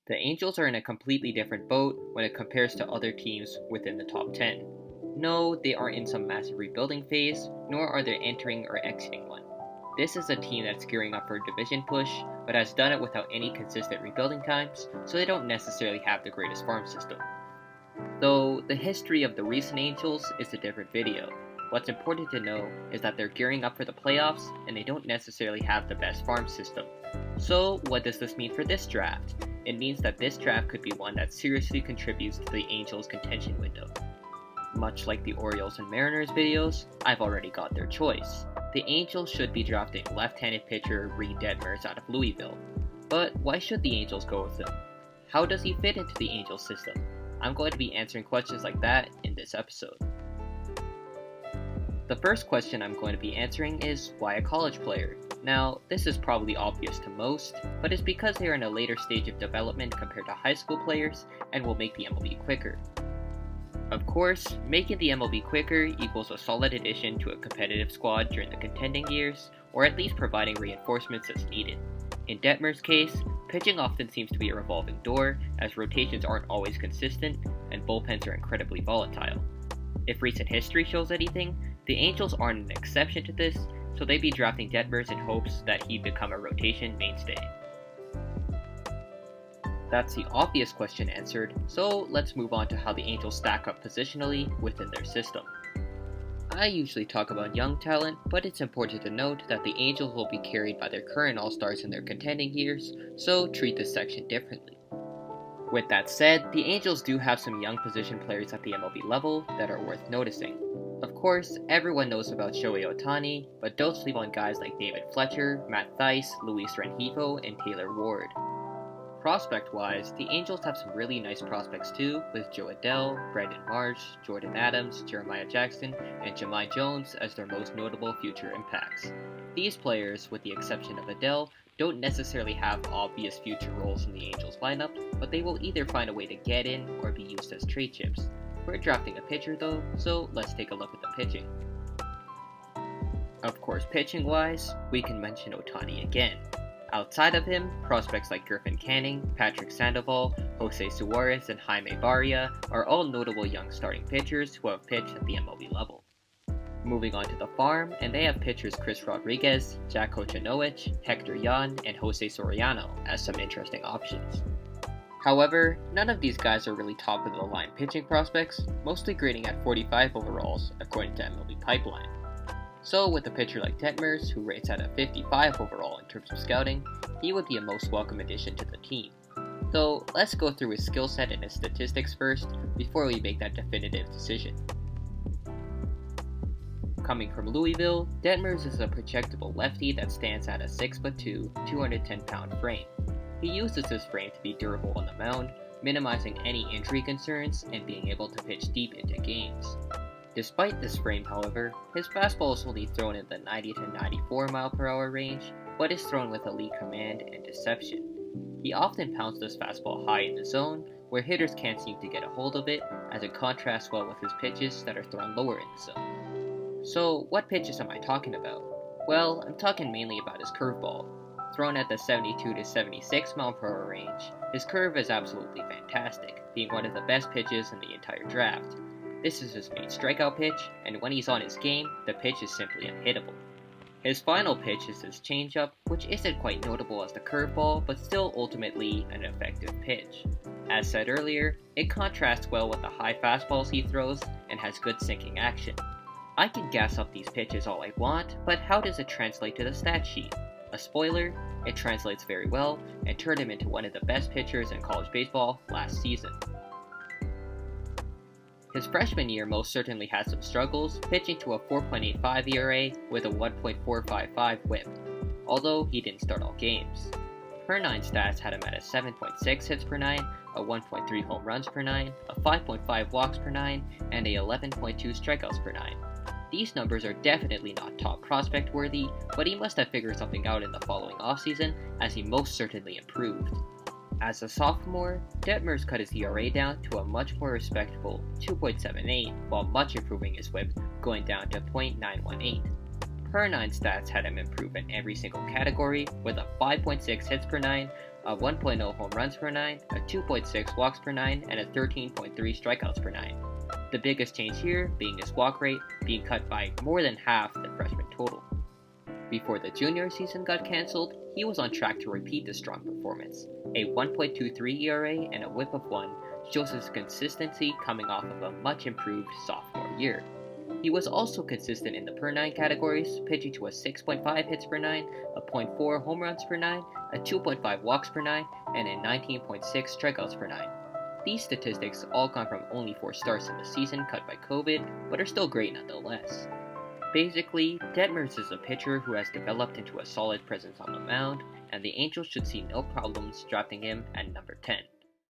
The Angels are in a completely different boat when it compares to other teams within the top 10. No, they aren't in some massive rebuilding phase, nor are they entering or exiting one. This is a team that's gearing up for a division push, but has done it without any consistent rebuilding times, so they don't necessarily have the greatest farm system. Though the history of the recent Angels is a different video. What's important to know is that they're gearing up for the playoffs, and they don't necessarily have the best farm system. So what does this mean for this draft? It means that this draft could be one that seriously contributes to the Angels' contention window. Much like the Orioles and Mariners videos, I've already got their choice. The Angels should be drafting left-handed pitcher Reid Detmers out of Louisville. But why should the Angels go with him? How does he fit into the Angels system? I'm going to be answering questions like that in this episode. The first question I'm going to be answering is, why a college player? Now, this is probably obvious to most, but it's because they are in a later stage of development compared to high school players and will make the MLB quicker. Of course, making the MLB quicker equals a solid addition to a competitive squad during the contending years, or at least providing reinforcements as needed. In Detmers' case, pitching often seems to be a revolving door, as rotations aren't always consistent, and bullpens are incredibly volatile. If recent history shows anything, the Angels aren't an exception to this, so they'd be drafting Detmers in hopes that he'd become a rotation mainstay. That's the obvious question answered, so let's move on to how the Angels stack up positionally within their system. I usually talk about young talent, but it's important to note that the Angels will be carried by their current All-Stars in their contending years, so treat this section differently. With that said, the Angels do have some young position players at the MLB level that are worth noticing. Of course, everyone knows about Shohei Ohtani, but don't sleep on guys like David Fletcher, Matt Thaiss, Luis Rengifo, and Taylor Ward. Prospect-wise, the Angels have some really nice prospects too, with Joe Adell, Brandon Marsh, Jordan Adams, Jeremiah Jackson, and Jahmai Jones as their most notable future impacts. These players, with the exception of Adell, don't necessarily have obvious future roles in the Angels lineup, but they will either find a way to get in or be used as trade chips. We're drafting a pitcher though, so let's take a look at the pitching. Of course, pitching-wise, we can mention Ohtani again. Outside of him, prospects like Griffin Canning, Patrick Sandoval, Jose Suarez, and Jaime Barria are all notable young starting pitchers who have pitched at the MLB level. Moving on to the farm, and they have pitchers Chris Rodriguez, Jack Kochanowicz, Hector Yan, and Jose Soriano as some interesting options. However, none of these guys are really top-of-the-line pitching prospects, mostly grading at 45 overalls according to MLB Pipeline. So with a pitcher like Detmers, who rates at a 55 overall in terms of scouting, he would be a most welcome addition to the team. So let's go through his skill set and his statistics first, before we make that definitive decision. Coming from Louisville, Detmers is a projectable lefty that stands at a 6'2", 210-pound frame. He uses this frame to be durable on the mound, minimizing any injury concerns and being able to pitch deep into games. Despite this frame, however, his fastball is only thrown in the 90 to 94 mph range, but is thrown with elite command and deception. He often pounds this fastball high in the zone, where hitters can't seem to get a hold of it, as it contrasts well with his pitches that are thrown lower in the zone. So, what pitches am I talking about? Well, I'm talking mainly about his curveball. Thrown at the 72 to 76 mph range, his curve is absolutely fantastic, being one of the best pitches in the entire draft. This is his main strikeout pitch, and when he's on his game, the pitch is simply unhittable. His final pitch is his changeup, which isn't quite notable as the curveball, but still ultimately an effective pitch. As said earlier, it contrasts well with the high fastballs he throws, and has good sinking action. I can gas up these pitches all I want, but how does it translate to the stat sheet? A spoiler, it translates very well, and turned him into one of the best pitchers in college baseball last season. His freshman year most certainly had some struggles, pitching to a 4.85 ERA with a 1.455 WHIP, although he didn't start all games. Per 9 stats had him at a 7.6 hits per 9, a 1.3 home runs per 9, a 5.5 walks per 9, and a 11.2 strikeouts per 9. These numbers are definitely not top prospect worthy, but he must have figured something out in the following offseason, as he most certainly improved. As a sophomore, Detmers cut his ERA down to a much more respectable 2.78, while much improving his WHIP, going down to .918. per 9 stats had him improve in every single category, with a 5.6 hits per 9, a 1.0 home runs per 9, a 2.6 walks per 9, and a 13.3 strikeouts per 9. The biggest change here being his walk rate, being cut by more than half the freshman total. Before the junior season got cancelled, he was on track to repeat the strong performance. A 1.23 ERA and a whip of 1 shows his consistency coming off of a much improved sophomore year. He was also consistent in the per 9 categories, pitching to a 6.5 hits per 9, a 0.4 home runs per 9, a 2.5 walks per 9, and a 19.6 strikeouts per 9. These statistics all come from only 4 starts in the season cut by COVID, but are still great nonetheless. Basically, Detmers is a pitcher who has developed into a solid presence on the mound, and the Angels should see no problems drafting him at number 10.